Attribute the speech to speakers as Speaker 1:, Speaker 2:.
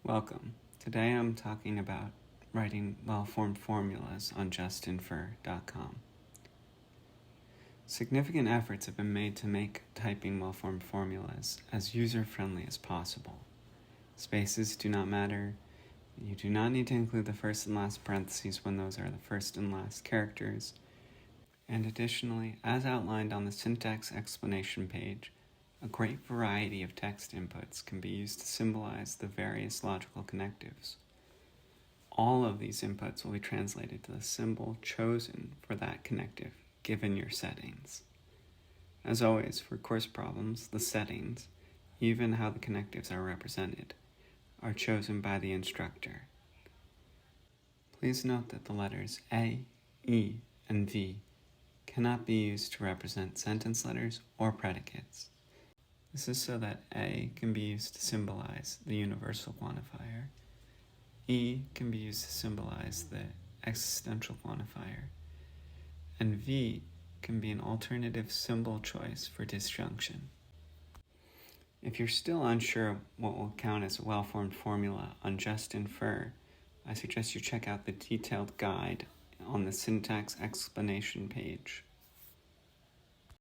Speaker 1: Welcome. Today I'm talking about writing well-formed formulas on JustInfer.com. Significant efforts have been made to make typing well-formed formulas as user-friendly as possible. Spaces do not matter. You do not need to include the first and last parentheses when those are the first and last characters. And additionally, as outlined on the syntax explanation page, a great variety of text inputs can be used to symbolize the various logical connectives. All of these inputs will be translated to the symbol chosen for that connective, given your settings. As always, for course problems, the settings, even how the connectives are represented, are chosen by the instructor. Please note that the letters A, E, and V cannot be used to represent sentence letters or predicates. This is so that A can be used to symbolize the universal quantifier, E can be used to symbolize the existential quantifier, and V can be an alternative symbol choice for disjunction. If you're still unsure what will count as a well-formed formula on JustInfer, I suggest you check out the detailed guide on the syntax explanation page.